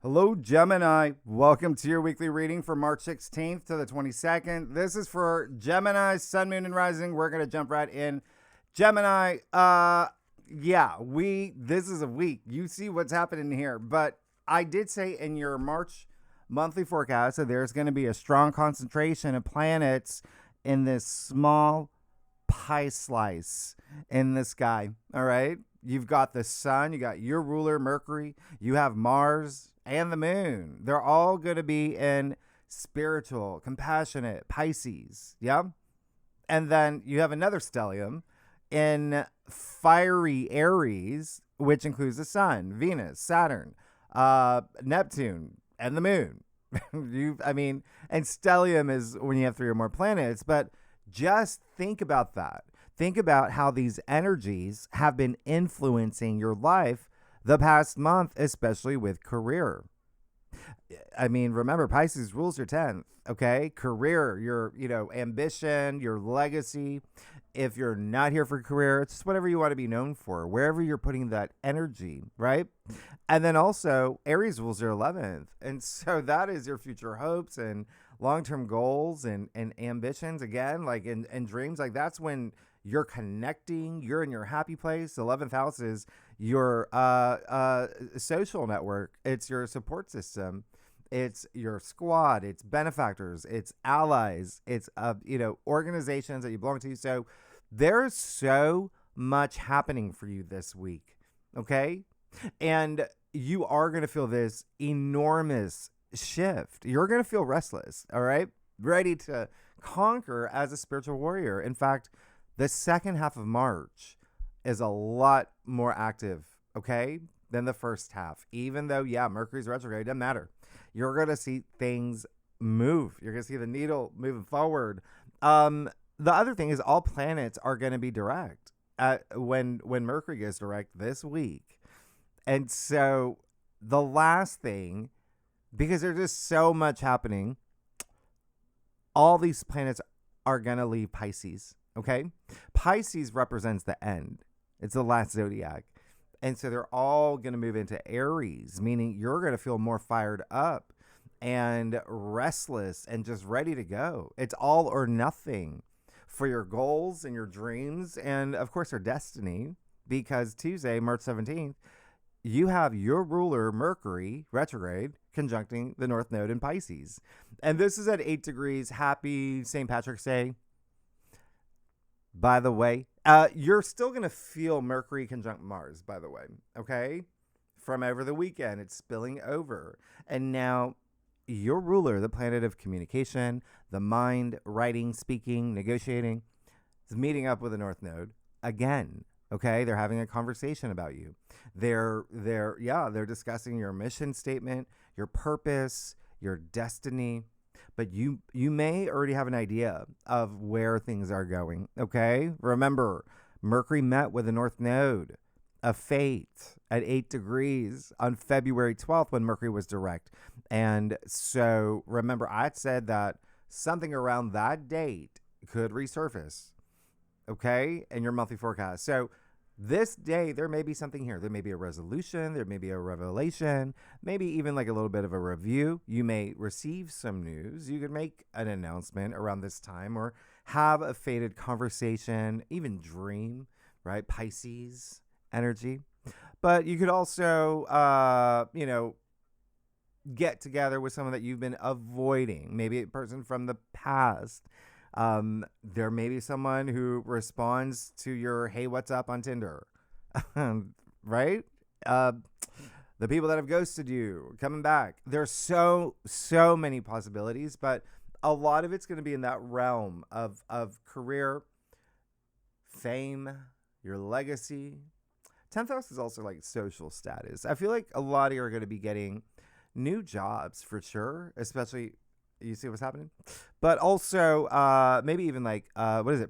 Hello, Gemini. Welcome to your weekly reading for March 16th to the 22nd. This is for Gemini, Sun, Moon, and Rising. We're going to jump right in. Gemini, this is a week. You see what's happening here. But I did say in your March monthly forecast that there's going to be a strong concentration of planets in this small pie slice in the sky. All right. You've got the sun, you got your ruler, Mercury, you have Mars and the moon. They're all going to be in spiritual, compassionate Pisces. Yeah. And then you have another stellium in fiery Aries, which includes the sun, Venus, Saturn, Neptune, and the moon. And stellium is when you have three or more planets, but just think about that. Think about how these energies have been influencing your life the past month, especially with career. Remember, Pisces rules your 10th, okay? Career, your, ambition, your legacy. If you're not here for career, it's just whatever you want to be known for, wherever you're putting that energy, right? And then also, Aries rules your 11th. And so that is your future hopes and long-term goals and ambitions. Again, like in dreams, like that's when you're connecting, you're in your happy place. 11th house is your social network. It's your support system. It's your squad. It's benefactors. It's allies. It's organizations that you belong to. So there's so much happening for you this week. Okay, and you are going to feel this enormous shift. You're going to feel restless. All right, ready to conquer as a spiritual warrior. In fact, the second half of March is a lot more active, okay, than the first half. Even though, Mercury's retrograde, it doesn't matter. You're going to see things move. You're going to see the needle moving forward. The other thing is all planets are going to be direct when Mercury goes direct this week. And so the last thing, because there's just so much happening, all these planets are going to leave Pisces. Okay. Pisces represents the end. It's the last zodiac. And so they're all going to move into Aries, meaning you're going to feel more fired up and restless and just ready to go. It's all or nothing for your goals and your dreams and, of course, your destiny, because Tuesday, March 17th, you have your ruler, Mercury, retrograde, conjuncting the North Node in Pisces. And this is at 8 degrees. Happy St. Patrick's Day. By the way, you're still going to feel Mercury conjunct Mars, by the way, okay? From over the weekend, it's spilling over. And now your ruler, the planet of communication, the mind, writing, speaking, negotiating, is meeting up with the North Node again, okay? They're having a conversation about you. They're discussing your mission statement, your purpose, your destiny. But you may already have an idea of where things are going, okay? Remember, Mercury met with the North Node of fate at 8 degrees on February 12th when Mercury was direct. And so remember, I said that something around that date could resurface, okay, in your monthly forecast. So this day, there may be something here. There may be a resolution. There may be a revelation, maybe even like a little bit of a review. You may receive some news. You could make an announcement around this time or have a fated conversation, even dream, right? Pisces energy. But you could also, get together with someone that you've been avoiding, maybe a person from the past. There may be someone who responds to your "Hey, what's up" on Tinder, right? The people that have ghosted you coming back. There's so many possibilities, but a lot of it's going to be in that realm of career, fame, your legacy. 10th house is also like social status. I feel like a lot of you are going to be getting new jobs for sure, especially. You see what's happening? But also, maybe even like,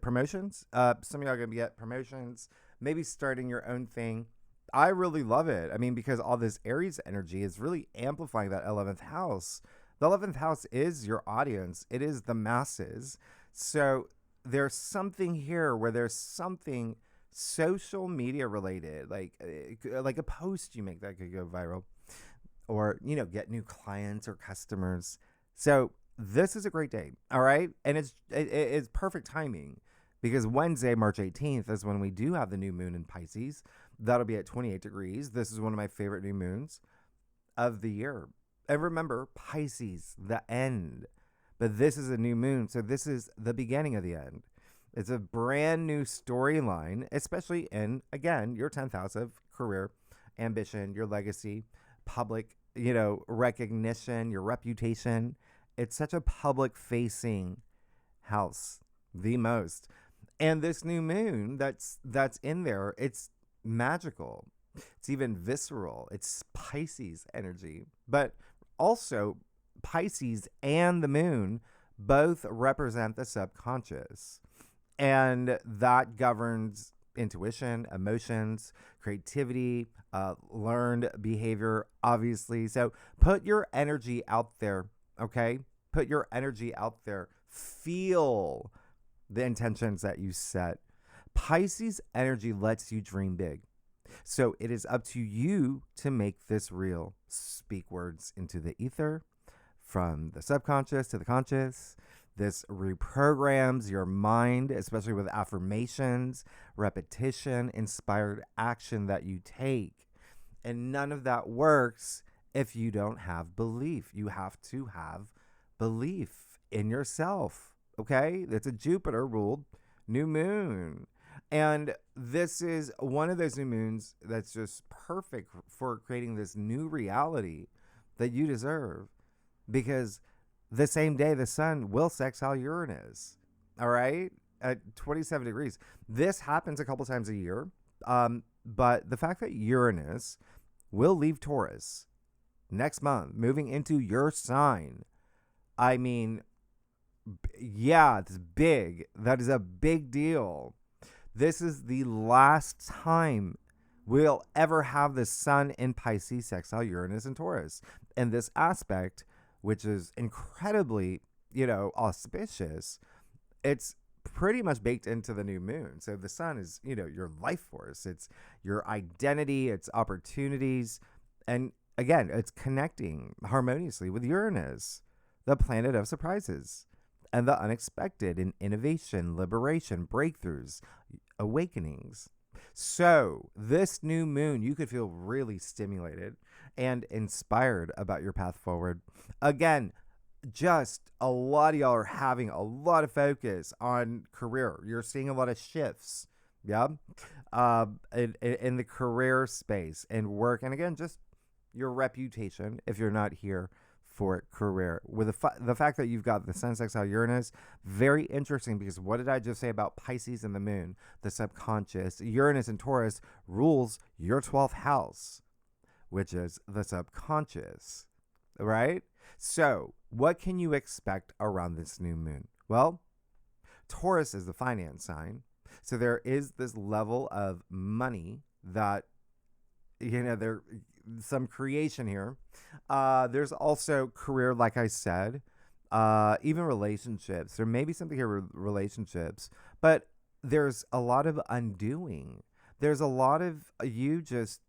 promotions? Some of y'all are going to get promotions, maybe starting your own thing. I really love it. Because all this Aries energy is really amplifying that 11th house. The 11th house is your audience. It is the masses. So there's something here where there's something social media related, like a post you make that could go viral. or, get new clients or customers. So this is a great day. All right. And it's perfect timing because Wednesday, March 18th is when we do have the new moon in Pisces. That'll be at 28 degrees. This is one of my favorite new moons of the year. And remember, Pisces, the end. But this is a new moon. So this is the beginning of the end. It's a brand new storyline, especially in, again, your 10th house of career, ambition, your legacy, public, recognition, your reputation. It's such a public facing house, the most. And this new moon that's in there, it's magical. It's even visceral. It's Pisces energy. But also, Pisces and the moon both represent the subconscious. And that governs intuition, emotions, creativity, learned behavior, obviously. So put your energy out there, okay? Put your energy out there. Feel the intentions that you set. Pisces energy lets you dream big. So it is up to you to make this real. Speak words into the ether, from the subconscious to the conscious. This reprograms your mind, especially with affirmations, repetition, inspired action that you take. And none of that works if you don't have belief. You have to have belief in yourself, okay? It's a Jupiter ruled new moon. And this is one of those new moons that's just perfect for creating this new reality that you deserve, because the same day the sun will sextile Uranus, all right, at 27 degrees. This happens a couple times a year, but the fact that Uranus will leave Taurus next month, moving into your sign, I mean, yeah, it's big. That is a big deal. This is the last time we'll ever have the sun in Pisces sextile Uranus and Taurus. And this aspect, which is incredibly, auspicious, it's pretty much baked into the new moon. So the sun is, your life force. It's your identity, it's opportunities. And again, it's connecting harmoniously with Uranus, the planet of surprises and the unexpected, in innovation, liberation, breakthroughs, awakenings. So this new moon, you could feel really stimulated and inspired about your path forward. Again, just a lot of y'all are having a lot of focus on career. You're seeing a lot of shifts, yeah, in the career space and work. And again, just your reputation if you're not here for career. With the fact that you've got the sun sextile Uranus, very interesting, because what did I just say about Pisces and the moon? The subconscious. Uranus and Taurus rules your 12th house, which is the subconscious, right? So what can you expect around this new moon? Well, Taurus is the finance sign. So there is this level of money that, there's some creation here. There's also career, like I said, even relationships. There may be something here with relationships, but there's a lot of undoing. There's a lot of you just,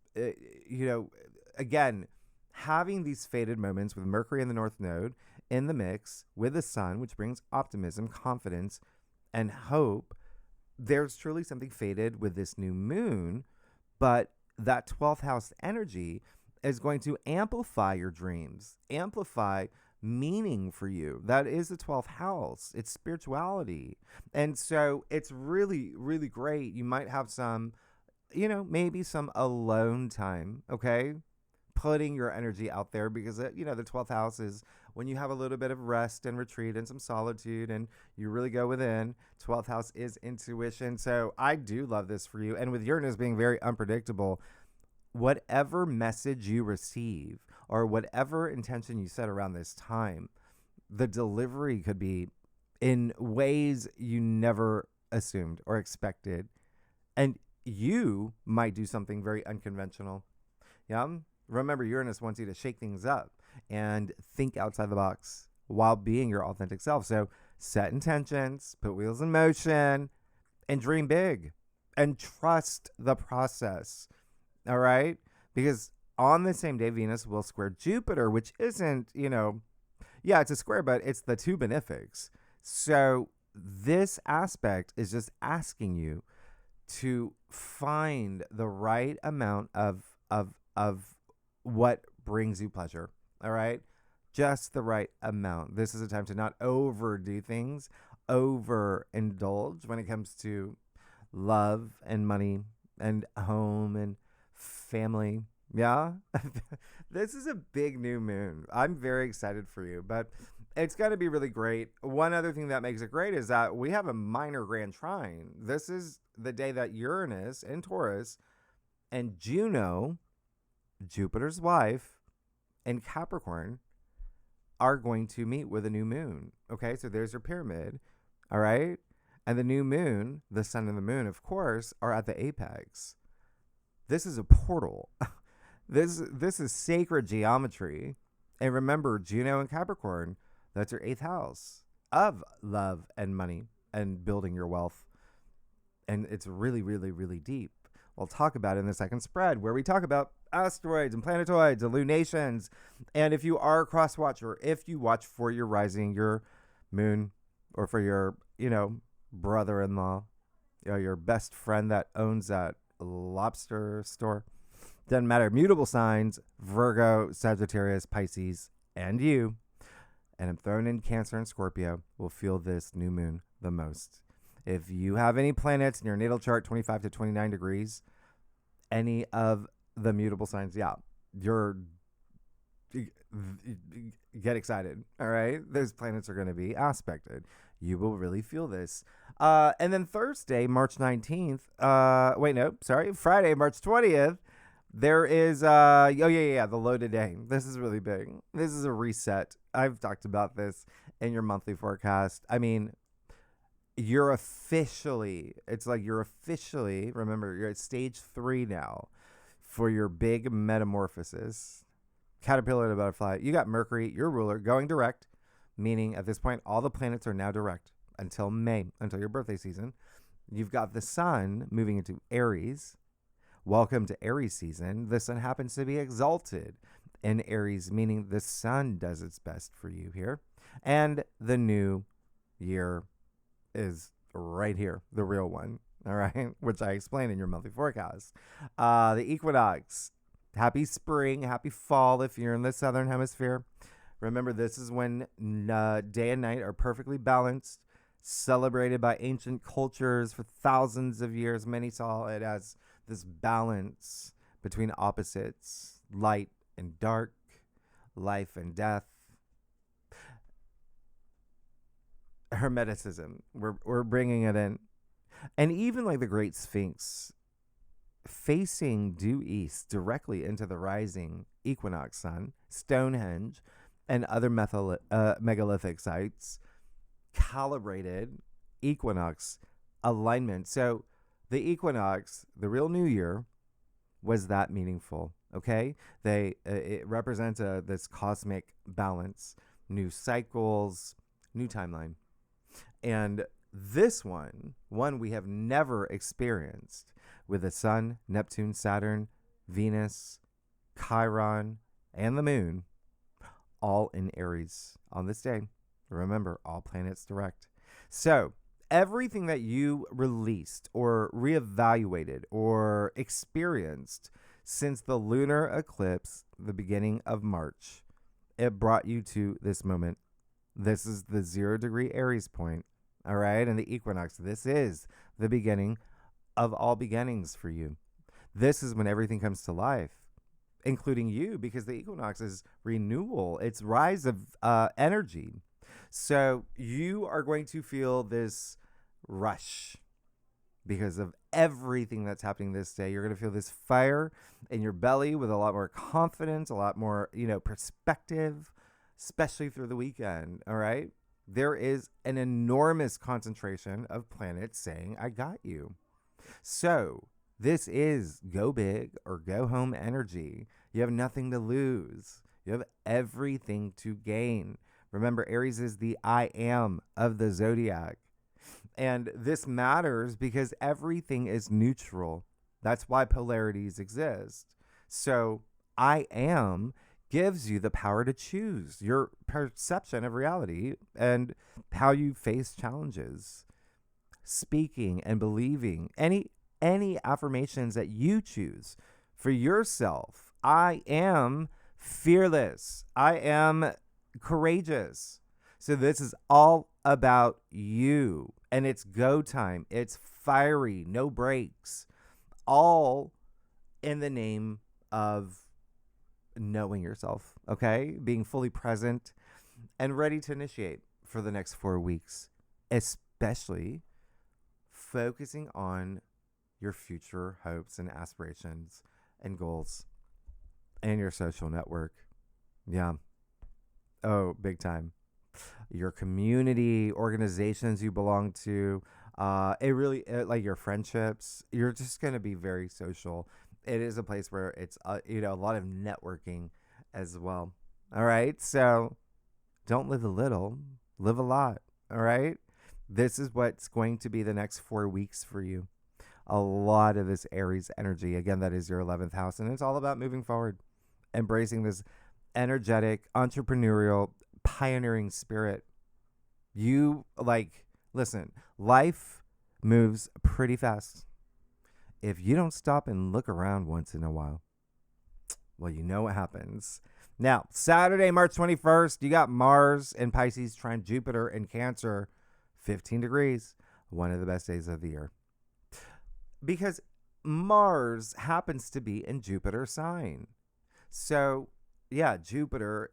again, having these faded moments with Mercury in the North Node in the mix with the sun, which brings optimism, confidence, and hope. There's truly something faded with this new moon, but that 12th house energy is going to amplify your dreams, amplify meaning for you. That is the 12th house. It's spirituality. And so it's really, really great. You might have some, maybe some alone time, okay? Putting your energy out there, because, the 12th house is when you have a little bit of rest and retreat and some solitude and you really go within. 12th house is intuition. So I do love this for you. And with Uranus being very unpredictable, whatever message you receive or whatever intention you set around this time, the delivery could be in ways you never assumed or expected. And you might do something very unconventional. Yeah. Remember, Uranus wants you to shake things up and think outside the box while being your authentic self. So set intentions, put wheels in motion, and dream big and trust the process. All right? Because on the same day, Venus will square Jupiter, which isn't, yeah, it's a square, but it's the two benefics. So this aspect is just asking you to find the right amount of what brings you pleasure. All right, just the right amount. This is a time to not overdo things, overindulge when it comes to love and money and home and family. Yeah. This is a big new moon. I'm very excited for you, but it's going to be really great. One other thing that makes it great is that we have a minor grand trine. This is the day that Uranus in Taurus and Juno, Jupiter's wife, and Capricorn are going to meet with a new moon. Okay, so there's your pyramid. All right. And the new moon, the sun and the moon, of course, are at the apex. This is a portal. This is sacred geometry. And remember, Juno and Capricorn, that's your 8th house of love and money and building your wealth. And it's really, really, really deep. We'll talk about it in the second spread, where we talk about asteroids and planetoids and lunations. And if you are a cross watcher, if you watch for your rising, your moon, or for your, brother-in-law, your best friend that owns that lobster store, doesn't matter. Mutable signs, Virgo, Sagittarius, Pisces, and you, and I'm throwing in Cancer and Scorpio, will feel this new moon the most. If you have any planets in your natal chart, 25 to 29 degrees, any of the mutable signs, get excited. All right. Those planets are going to be aspected. You will really feel this. And then Thursday, March 19th, Friday, March 20th, there is, the loaded day. This is really big. This is a reset. I've talked about this in your monthly forecast. I mean, you're officially, remember, you're at stage 3 now for your big metamorphosis. Caterpillar to butterfly. You got Mercury, your ruler, going direct, meaning at this point, all the planets are now direct until May, until your birthday season. You've got the sun moving into Aries. Welcome to Aries season. The sun happens to be exalted in Aries, meaning the sun does its best for you here. And the new year is right here, the real one, all right, which I explain in your monthly forecast. The equinox. Happy spring, happy fall if you're in the southern hemisphere. Remember, this is when day and night are perfectly balanced, celebrated by ancient cultures for thousands of years. Many saw it as this balance between opposites, light and dark, life and death. Hermeticism, we're bringing it in. And even like the Great Sphinx, facing due east directly into the rising equinox sun, Stonehenge, and other megalithic sites, calibrated equinox alignment. So the equinox, the real new year, was that meaningful. Okay, it represents this cosmic balance, new cycles, new timeline, and this one we have never experienced, with the sun, Neptune, Saturn, Venus, Chiron, and the moon, all in Aries on this day. Remember, all planets direct. So everything that you released or reevaluated or experienced since the lunar eclipse, the beginning of March, it brought you to this moment. This is the 0 degree Aries point. All right. And the equinox, this is the beginning of all beginnings for you. This is when everything comes to life, including you, because the equinox is renewal. It's rise of energy. So you are going to feel this rush because of everything that's happening this day. You're going to feel this fire in your belly with a lot more confidence, a lot more, perspective, especially through the weekend. All right. There is an enormous concentration of planets saying, I got you. So this is go big or go home energy. You have nothing to lose. You have everything to gain. Remember, Aries is the I am of the zodiac. And this matters because everything is neutral. That's why polarities exist. So I am gives you the power to choose your perception of reality and how you face challenges. Speaking and believing any affirmations that you choose for yourself. I am fearless. I am courageous. So this is all about you, and it's go time. It's fiery, no breaks, all in the name of knowing yourself, okay? Being fully present and ready to initiate for the next 4 weeks, especially focusing on your future hopes and aspirations and goals and your social network. Yeah. Oh, big time. Your community, organizations you belong to, like your friendships, you're just going to be very social. It is a place where it's, a lot of networking as well. All right. So don't live a little, live a lot. All right. This is what's going to be the next 4 weeks for you. A lot of this Aries energy. Again, that is your 11th house. And it's all about moving forward, embracing this energetic, entrepreneurial, pioneering spirit. Listen, life moves pretty fast. If you don't stop and look around once in a while, well, you know what happens. Now, Saturday, March 21st, you got Mars in Pisces trine Jupiter in Cancer, 15 degrees, one of the best days of the year. Because Mars happens to be in Jupiter's sign. So, yeah, Jupiter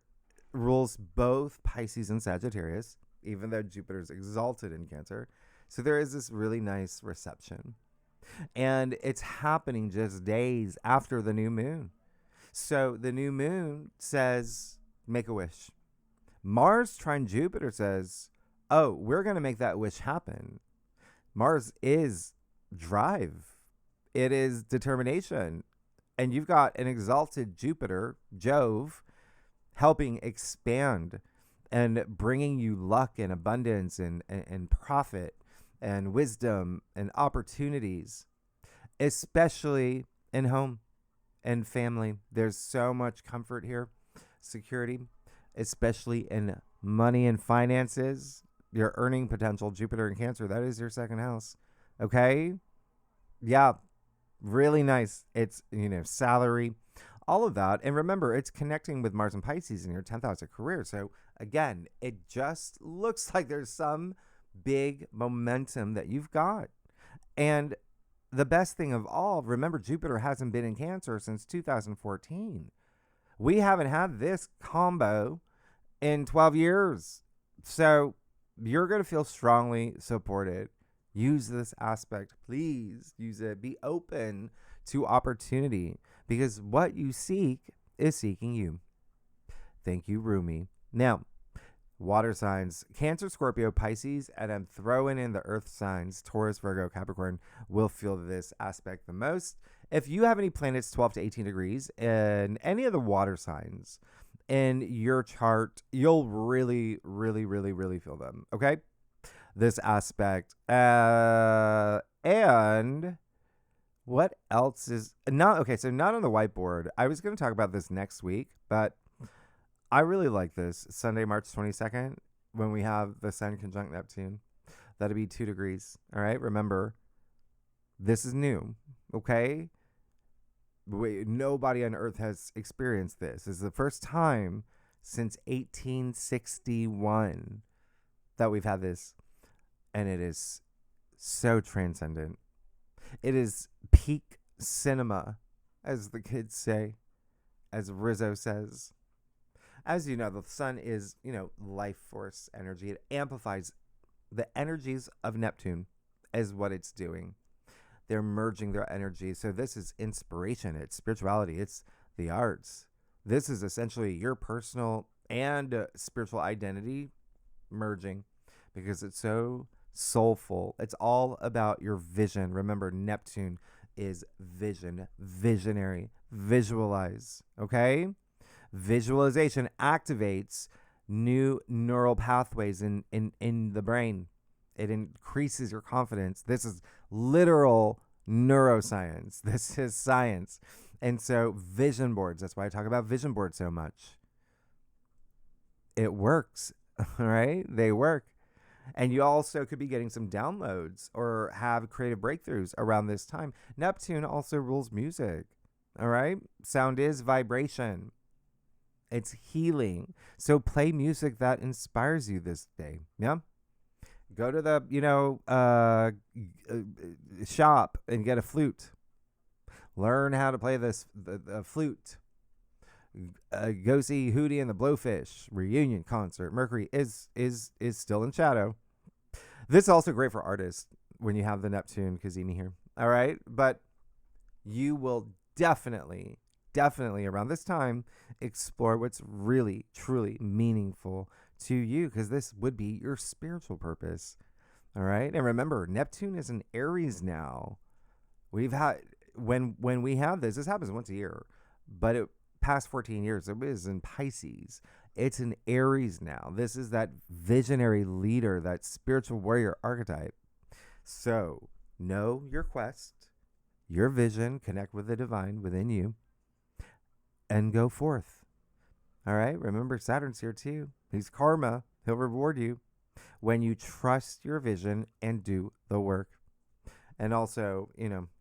rules both Pisces and Sagittarius, even though Jupiter's exalted in Cancer. So there is this really nice reception. And it's happening just days after the new moon. So the new moon says, make a wish. Mars trine Jupiter says, oh, we're going to make that wish happen. Mars is drive. It is determination. And you've got an exalted Jupiter, Jove, helping expand and bringing you luck and abundance and profit and wisdom and opportunities, especially in home and family. There's so much comfort here, security, especially in money and finances. Your earning potential, Jupiter in Cancer, that is your second house. Okay? Yeah, really nice. It's, salary, all of that. And remember, it's connecting with Mars and Pisces in your 10th house of career. So again, it just looks like there's some big momentum that you've got. And the best thing of all, remember, Jupiter hasn't been in Cancer since 2014. We haven't had this combo in 12 years. So you're going to feel strongly supported. Use this aspect. Please use it. Be open to opportunity, because what you seek is seeking you. Thank you, Rumi. Now, water signs, Cancer, Scorpio, Pisces, and I'm throwing in the earth signs, Taurus, Virgo, Capricorn, will feel this aspect the most. If you have any planets 12 to 18 degrees in any of the water signs in your chart, you'll really, really, really, really feel them. Okay? This aspect. And what else is not okay? So not on the whiteboard. I was going to talk about this next week, but I really like this Sunday, March 22nd, when we have the Sun conjunct Neptune. That'll be 2 degrees. All right. Remember, this is new. Okay. Nobody on Earth has experienced this. This is the first time since 1861 that we've had this. And it is so transcendent. It is peak cinema, as the kids say, as Rizzo says. As you know, the sun is, life force energy. It amplifies the energies of Neptune is what it's doing. They're merging their energy. So this is inspiration. It's spirituality. It's the arts. This is essentially your personal and spiritual identity merging, because it's so soulful. It's all about your vision. Remember, Neptune is vision, visionary, visualize. Okay? Visualization activates new neural pathways in the brain. It increases your confidence. This is literal neuroscience. This is science. And so vision boards, that's why I talk about vision boards so much. It works, right? They work. And you also could be getting some downloads or have creative breakthroughs around this time. Neptune also rules music. All right? Sound is vibration. It's healing. So play music that inspires you this day. Yeah? Go to the, shop and get a flute. Learn how to play the flute. Go see Hootie and the Blowfish reunion concert. Mercury is still in shadow. This is also great for artists when you have the Neptune Cassini here. All right, but you will definitely around this time explore what's really truly meaningful to you, because this would be your spiritual purpose. All right, and remember, Neptune is in Aries now. We've had when we have this happens once a year, but it past 14 years it was in Pisces. It's in Aries now. This is that visionary leader, that spiritual warrior archetype. So know your quest, your vision, connect with the divine within you, and go forth. All right, remember Saturn's here too. He's karma. He'll reward you when you trust your vision and do the work. And also,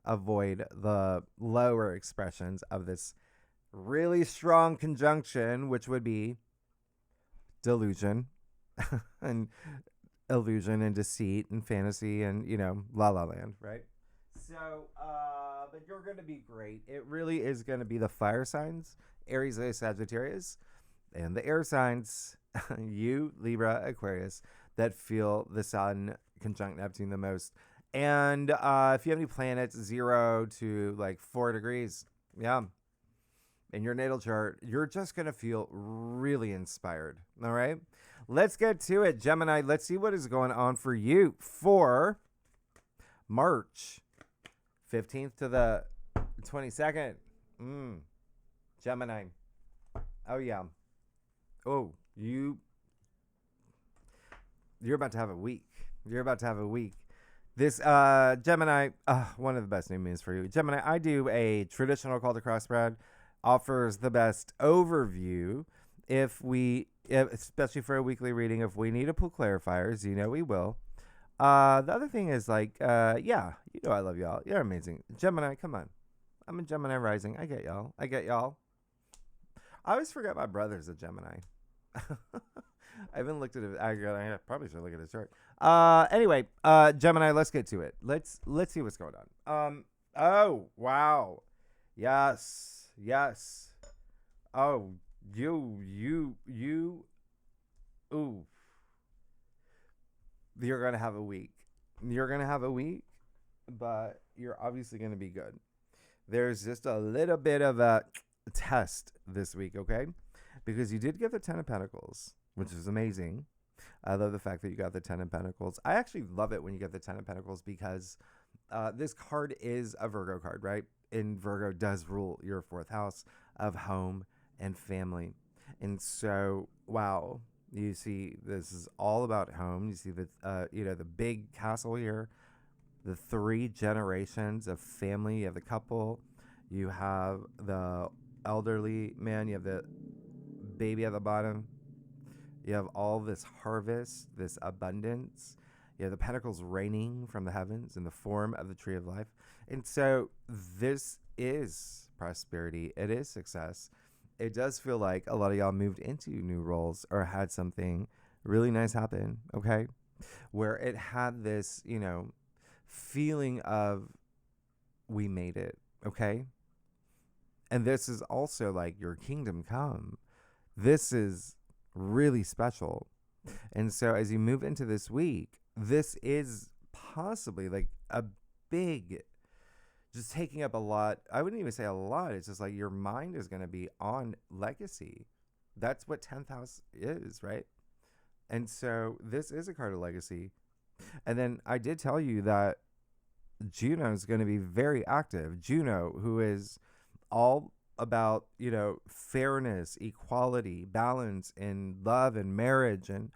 avoid the lower expressions of this really strong conjunction, which would be delusion and illusion and deceit and fantasy and, la la land, right? So, but you're going to be great. It really is going to be the fire signs, Aries, Sagittarius, and the air signs, you, Libra, Aquarius, that feel the sun conjunct Neptune the most. And if you have any planets 0 to like 4 degrees, yeah, in your natal chart, you're just going to feel really inspired. All right, let's get to it. Gemini, let's see what is going on for you for March 15th to the 22nd. Gemini. Oh, yeah. Oh, you're about to have a week. You're about to have a week. This Gemini, one of the best new moons for you. Gemini, I do a traditional call to crossbred, offers the best overview. Especially for a weekly reading, if we need to pull clarifiers, we will. The other thing is I love y'all. You're amazing. Gemini, come on. I'm a Gemini rising. I get y'all. I always forget my brother's a Gemini. I haven't looked at it. I probably should look at his chart. Anyway, Gemini, let's get to it. Let's see what's going on. Oh, wow. Yes. Oh, you. Ooh. You're going to have a week. But you're obviously going to be good. There's just a little bit of a test this week, okay? Because you did get the 10 of Pentacles, which is amazing. I love the fact that you got the 10 of Pentacles. I actually love it when you get the 10 of Pentacles because this card is a Virgo card, right? And Virgo does rule your 4th house of home and family. And so, wow, you see this is all about home. You see the big castle here, the 3 generations of family. You have the couple, you have the elderly man, you have the baby at the bottom. You have all this harvest, this abundance. You have the pentacles raining from the heavens in the form of the tree of life. And so this is prosperity. It is success. It does feel like a lot of y'all moved into new roles or had something really nice happen, okay? Where it had this, feeling of we made it, okay? And this is also like your kingdom come. This is really special. And so as you move into this week, this is possibly like a big, just taking up a lot. I wouldn't even say a lot. It's just like your mind is going to be on legacy. That's what 10th house is, right? And so this is a card of legacy. And then I did tell you that Juno is going to be very active. Juno, who is all about, fairness, equality, balance in love and marriage and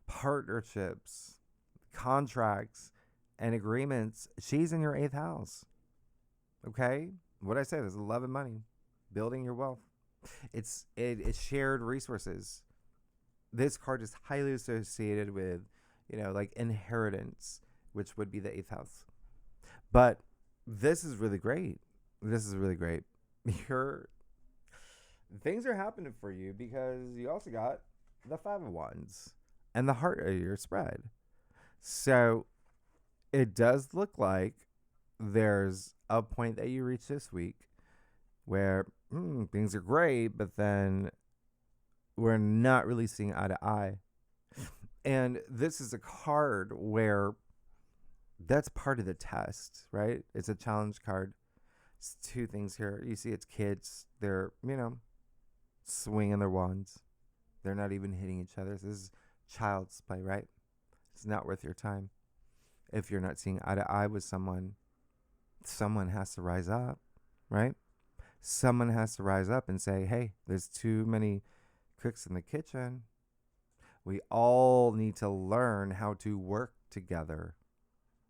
partnerships, contracts and agreements. She's in your 8th house. Okay? What I say, there's love and money. building your wealth. It's shared resources. This card is highly associated with, like inheritance, which would be the 8th house. But this is really great. This is really great. Your things are happening for you because you also got the 5 of Wands and the heart of your spread. So it does look like there's a point that you reach this week where things are great, but then we're not really seeing eye to eye. And this is a card where that's part of the test, right? It's a challenge card. It's 2 things here. You see, it's kids. They're, swinging their wands. They're not even hitting each other. This is child's play, right? It's not worth your time. If you're not seeing eye to eye with someone has to rise up, right? Someone has to rise up and say, hey, there's too many cooks in the kitchen. We all need to learn how to work together,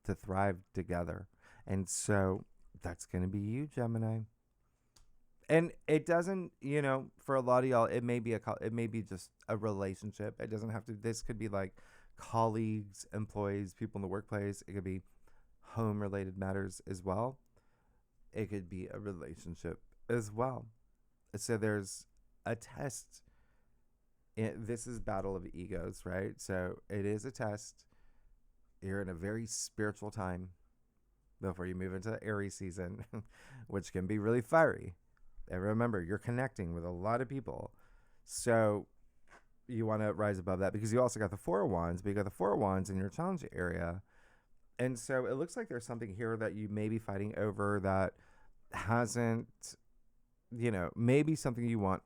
to thrive together. And so that's going to be you, Gemini. And it doesn't, for a lot of y'all, it may be just a relationship. It doesn't have to, this could be like colleagues, employees, people in the workplace. It could be home related matters as well. It could be a relationship as well. So there's a test. This is battle of egos, right? So it is a test. You're in a very spiritual time before you move into Aries season, which can be really fiery. And remember, you're connecting with a lot of people. So you want to rise above that because you also got the 4 of Wands, but you got the 4 of Wands in your challenge area. And so it looks like there's something here that you may be fighting over that hasn't, maybe something you want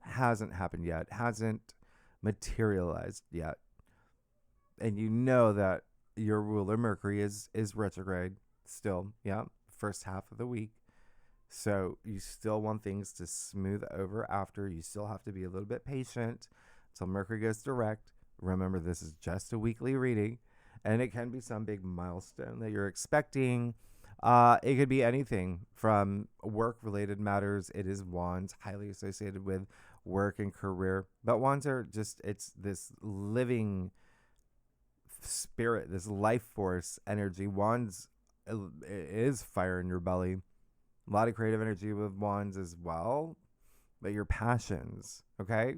hasn't happened yet, hasn't materialized yet. And you know that your ruler Mercury is retrograde still, first half of the week. So you still want things to smooth over after. You still have to be a little bit patient until Mercury goes direct. Remember, this is just a weekly reading, and it can be some big milestone that you're expecting. It could be anything from work-related matters. It is Wands, highly associated with work and career. But Wands are it's this living spirit, this life force energy. Wands is fire in your belly. A lot of creative energy with Wands as well, but your passions, okay?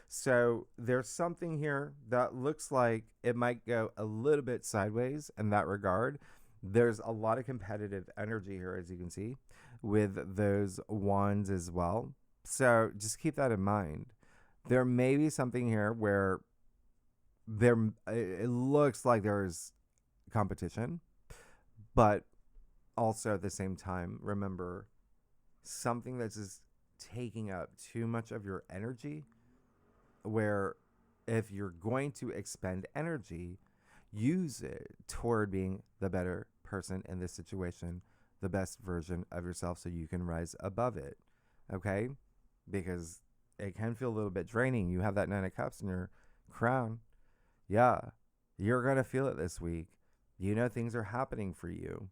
So there's something here that looks like it might go a little bit sideways in that regard. There's a lot of competitive energy here, as you can see, with those Wands as well. So just keep that in mind. There may be something here where it looks like there's competition, but also at the same time, remember, something that's just taking up too much of your energy, where if you're going to expend energy, use it toward being the better person in this situation, the best version of yourself, so you can rise above it, okay? Because it can feel a little bit draining. You have that 9 of Cups in your crown. Yeah, you're going to feel it this week. Things are happening for you.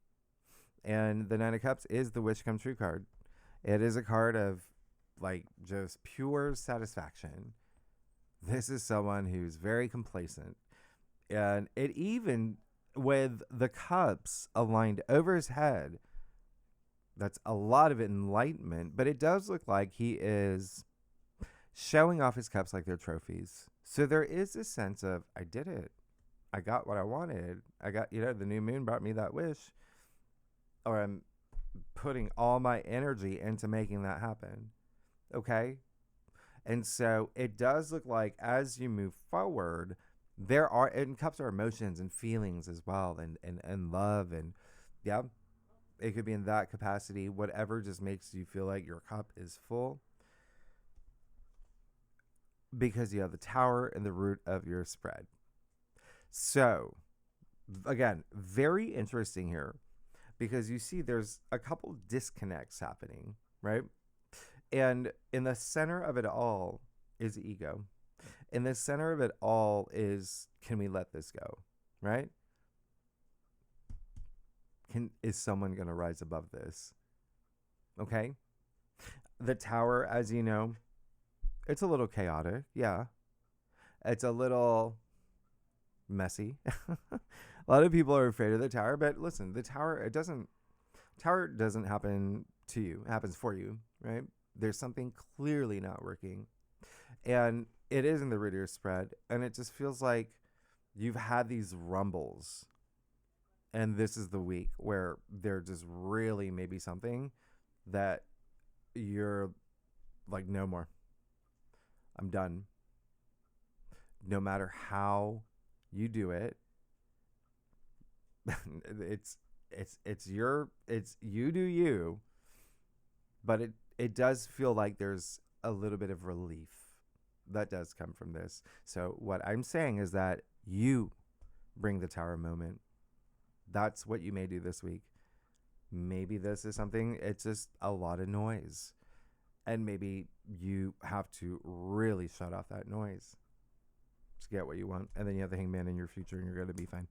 And the 9 of Cups is the wish come true card. It is a card of just pure satisfaction. This is someone who's very complacent. And it even, with the cups aligned over his head, that's a lot of enlightenment. But it does look like he is showing off his cups like they're trophies. So there is a sense of, I did it. I got what I wanted. I got, the new moon brought me that wish. Or I'm putting all my energy into making that happen. Okay? And so it does look like as you move forward, and cups are emotions and feelings as well, and love, and it could be in that capacity, whatever just makes you feel like your cup is full, because you have the Tower and the root of your spread. So again, very interesting here, because you see there's a couple disconnects happening, right? And in the center of it all is ego. In the center of it all is, can we let this go, right? Is someone going to rise above this? Okay? The Tower, as you know, it's a little chaotic. Yeah. It's a little messy. A lot of people are afraid of the Tower, but listen, the Tower doesn't happen to you. It happens for you, right? There's something clearly not working. And it is in the reader spread, and it just feels like you've had these rumbles, and this is the week where there just really may be something that you're like, no more. I'm done. No matter how you do it, it's you do you, but it does feel like there's a little bit of relief that does come from this. So what I'm saying is that you bring the Tower moment. That's what you may do this week. Maybe this is something, it's just a lot of noise. And maybe you have to really shut off that noise to get what you want. And then you have the Hangman in your future and you're going to be fine.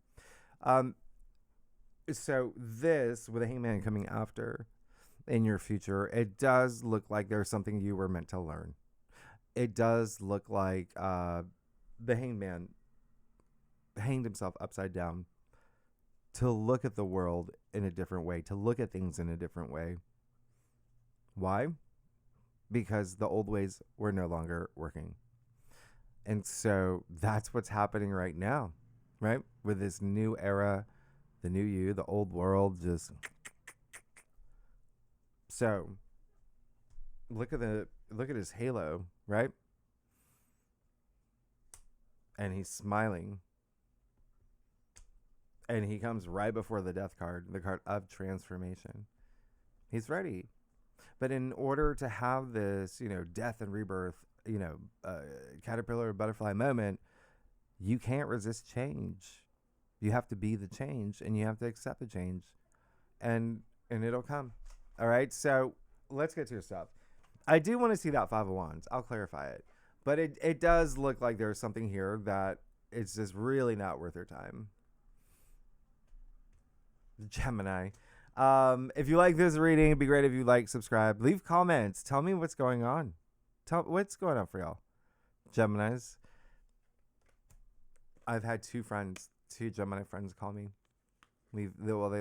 So this, with the Hangman coming after in your future, it does look like there's something you were meant to learn. It does look like the Hangman hanged himself upside down to look at the world in a different way, to look at things in a different way. Why? Because the old ways were no longer working. And so that's what's happening right now, right? With this new era, the new you, the old world, just... So look at his halo, right? And he's smiling. And he comes right before the death card, the card of transformation. He's ready. But in order to have this, death and rebirth, caterpillar, butterfly moment, you can't resist change. You have to be the change, and you have to accept the change, and it'll come. All right. So let's get to your stuff. I do want to see that Five of Wands. I'll clarify it, but it does look like there's something here that it's just really not worth your time. Gemini. If you like this reading, it'd be great if you like, subscribe, leave comments. Tell me what's going on. What's going on for y'all, Geminis. I've had two Gemini friends call me. They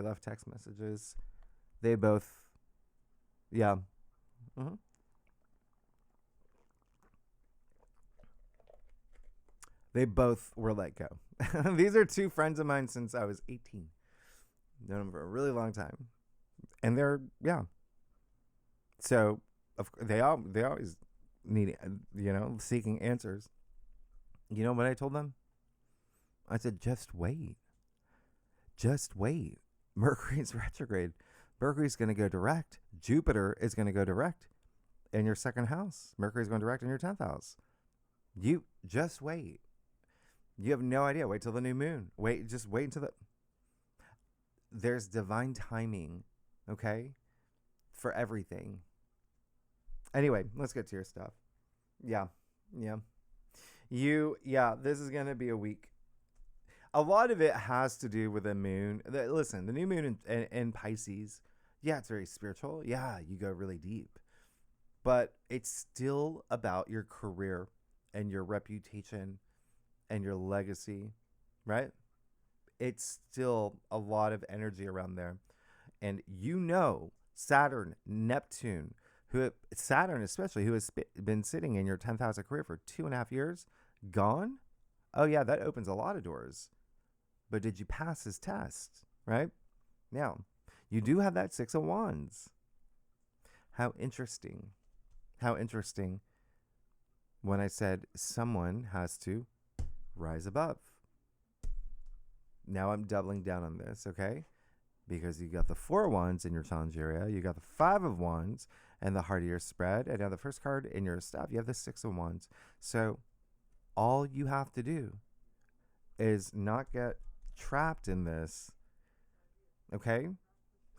left text messages. They both, yeah. Mm-hmm. They both were let go. These are two friends of mine since I was 18. Known them for a really long time, and they're So they always need seeking answers. You know what I told them? I said, just wait. Mercury's retrograde. Mercury's going to go direct. Jupiter is going to go direct in your second house. Mercury's going direct in your 10th house. You just wait. You have no idea. Wait till the new moon. Just wait until there's divine timing, okay, for everything. Anyway, let's get to your stuff. Yeah. This is going to be a week. A lot of it has to do with the moon. Listen, the new moon in Pisces, it's very spiritual. Yeah, you go really deep. But it's still about your career and your reputation and your legacy, right? It's still a lot of energy around there. And Saturn, Neptune, Saturn especially, who has been sitting in your 10th house of career for 2.5 years, gone? Oh yeah, that opens a lot of doors. But did you pass his test, right? Now, you do have that Six of Wands. How interesting. When I said someone has to rise above. Now I'm doubling down on this, okay? Because you got the Four of Wands in your challenge area, you got the Five of Wands and the heart of your spread, and now the first card in your staff, you have the Six of Wands. So all you have to do is not get trapped in this, okay?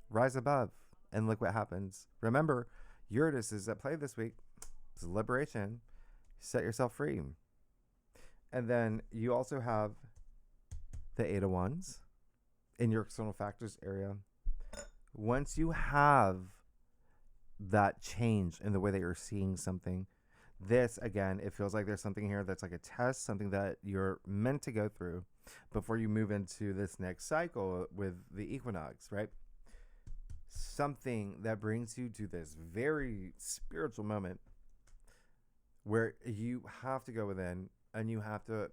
Rise above and look what happens. Remember, Uranus is at play this week. It's liberation. Set yourself free. And then you also have the Eight of Wands in your external factors area. Once you have that change in the way that you're seeing something. This, again, it feels like there's something here that's like a test, something that you're meant to go through before you move into this next cycle with the equinox, right? Something that brings you to this very spiritual moment where you have to go within and you have to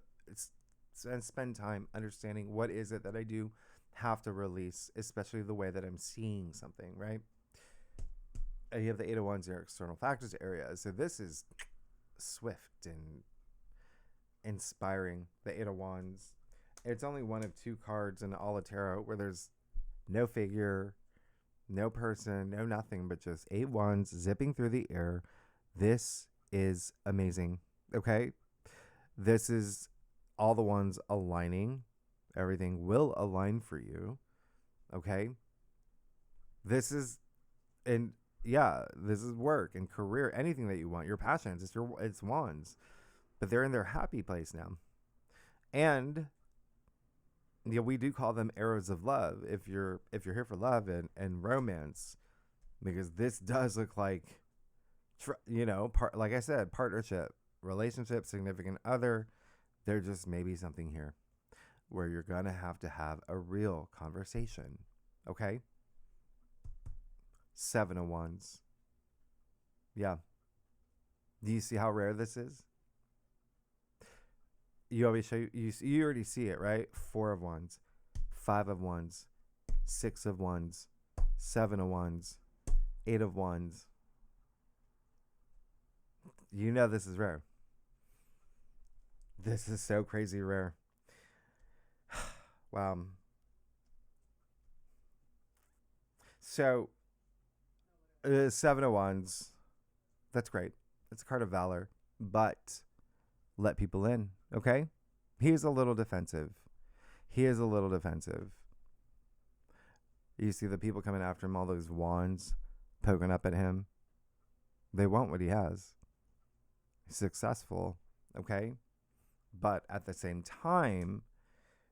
spend time understanding what is it that I do have to release, especially the way that I'm seeing something, right? And you have the Eight of Wands, your external factors area. So this is swift and inspiring. The Eight of Wands. It's only one of two cards in all of tarot where there's no figure, no person, no nothing, but just 8 wands zipping through the air. This is amazing. Okay? This is all the ones aligning. Everything will align for you. Okay? This is, and yeah, this is work and career, anything that you want, your passions, it's wands. But they're in their happy place now. And yeah, we do call them arrows of love if you're here for love and romance, because this does look like, like I said, partnership, relationship, significant other. There just may be something here where you're gonna have to have a real conversation. Okay. 7 of Wands. Yeah. Do you see how rare this is? You always show you already see it, right? 4 of Wands, 5 of Wands, 6 of Wands, 7 of Wands, 8 of Wands. You know this is rare. This is so crazy rare. Wow. So, 7 of Wands. That's great. It's a card of valor, but let people in, okay? He is a little defensive. You see the people coming after him, all those wands poking up at him. They want what he has. He's successful, okay? But at the same time,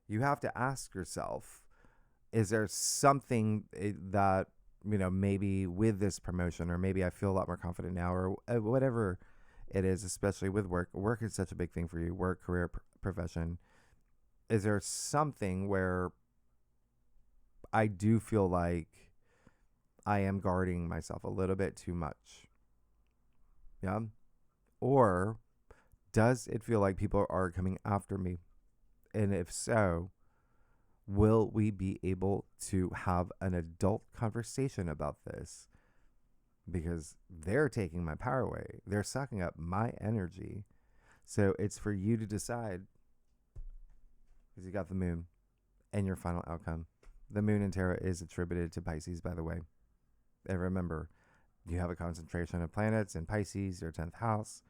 you have to ask yourself, is there something that, maybe with this promotion, or maybe I feel a lot more confident now, or whatever it is, especially with work. Work is such a big thing for you. Work, career, profession. Is there something where I do feel like I am guarding myself a little bit too much? Yeah. Or does it feel like people are coming after me? And if so, will we be able to have an adult conversation about this? Because they're taking my power away. They're sucking up my energy. So it's for you to decide. Because you got the moon and your final outcome. The moon in tarot is attributed to Pisces, by the way. And remember, you have a concentration of planets in Pisces, your 10th house.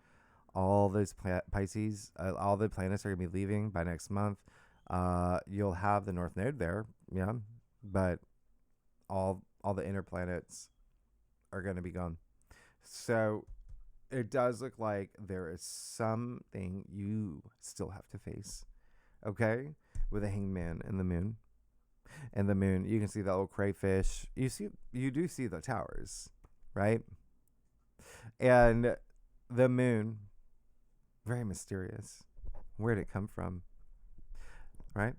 All those Pisces, all the planets are going to be leaving by next month. You'll have the North Node there, yeah, but all the inner planets are going to be gone. So it does look like there is something you still have to face, okay, with a hangman and the moon. And the moon, you can see the little crayfish. You do see the towers, right? And the moon, very mysterious. Where did it come from? Right?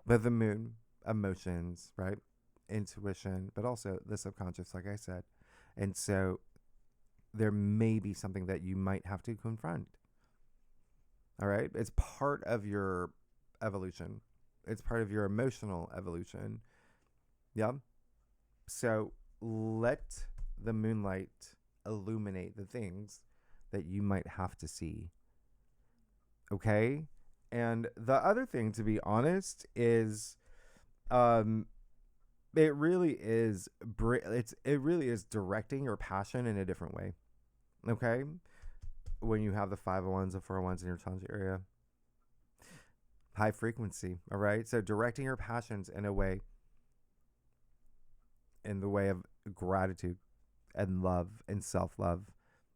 But the moon, emotions, right? Intuition, but also the subconscious, like I said. And so there may be something that you might have to confront. All right? It's part of your evolution. It's part of your emotional evolution. Yeah? So let the moonlight illuminate the things that you might have to see. Okay? And the other thing, to be honest, is it really is directing your passion in a different way. Okay? When you have the 5 of Wands and 4 of Wands in your challenge area. High frequency, all right? So directing your passions in a way, in the way of gratitude and love and self-love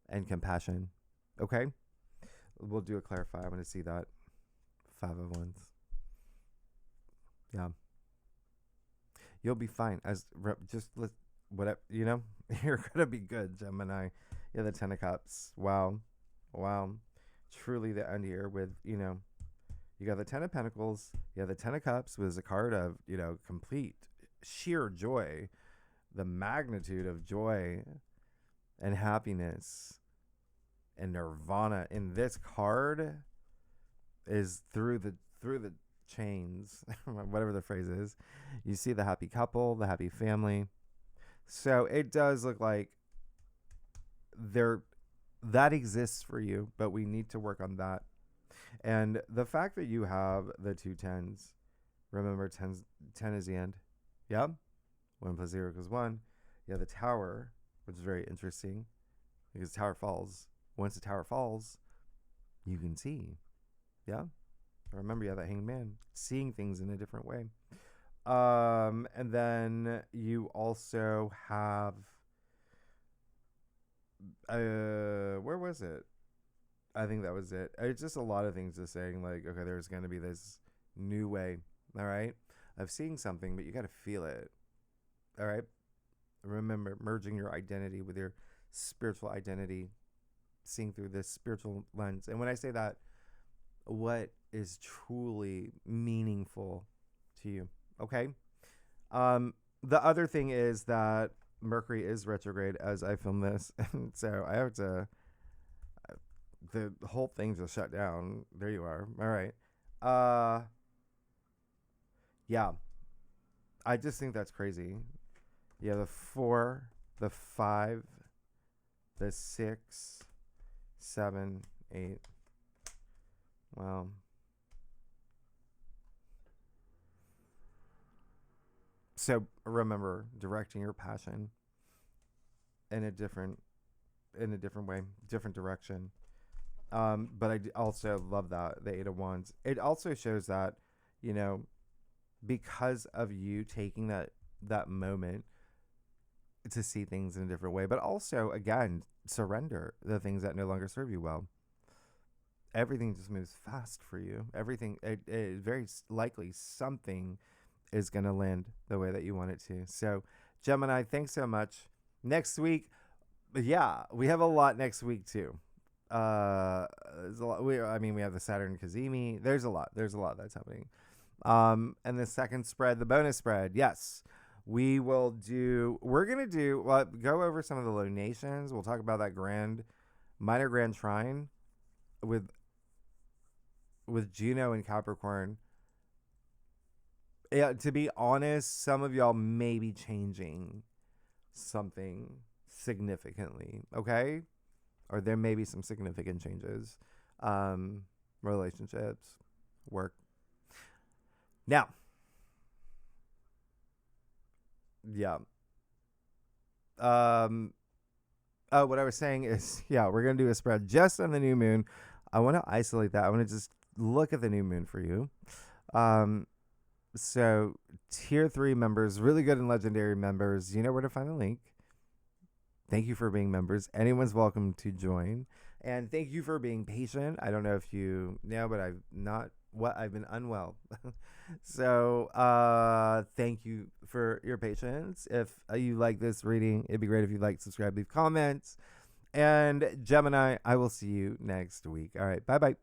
and compassion. Okay? We'll do a clarify. I want to see that. 5 of Wands. Yeah. You'll be fine. whatever, you're gonna be good, Gemini. Yeah, the Ten of Cups. Wow. Wow. Truly the end here with, you got the Ten of Pentacles, you have the Ten of Cups, was a card of, complete sheer joy, the magnitude of joy and happiness and nirvana in this card is through the chains, whatever the phrase is. You see the happy couple, the happy family. So it does look like that exists for you, but we need to work on that. And the fact that you have the two tens, remember 10 is the end. Yeah? 1 plus 0 equals 1. You have the tower, which is very interesting because the tower falls. Once the tower falls, you can see. Yeah? Remember, you have that hanged man, seeing things in a different way. And then you also have, where was it? I think that was it. It's just a lot of things just saying like, okay, there's going to be this new way, all right, of seeing something, but you got to feel it, all right? Remember, merging your identity with your spiritual identity, seeing through this spiritual lens. And when I say that, what is truly meaningful to you, okay? The other thing is that Mercury is retrograde as I film this, and so I have to, the whole thing just shut down. There you are. All right. Yeah, I just think that's crazy. Yeah, the 4, the 5, the 6, 7, 8. Wow. So remember, directing your passion in a different way, different direction. But I also love that the 8 of Wands. It also shows that, because of you taking that moment to see things in a different way, but also again, surrender the things that no longer serve you well. Everything just moves fast for you. Everything, it very likely something is going to land the way that you want it to. So Gemini, thanks so much. Next week, yeah, we have a lot next week too. There's a lot. We have the Saturn Kazemi. There's a lot that's happening. And the second spread, the bonus spread, yes, we're going to go over some of the lunations. We'll talk about that minor grand trine with Juno and Capricorn. Yeah, to be honest, some of y'all may be changing something significantly, okay? Or there may be some significant changes. Relationships, work. Now, yeah. What I was saying is, yeah, we're going to do a spread just on the new moon. I want to isolate that. I want to just look at the new moon for you. So tier 3 members, really good and legendary members, you know where to find the link. Thank you for being members. Anyone's welcome to join. And thank you for being patient. I don't know if you know, but I've been unwell. So thank you for your patience. If you like this reading, it'd be great if you'd like, subscribe, leave comments. And Gemini, I will see you next week. All right. Bye-bye.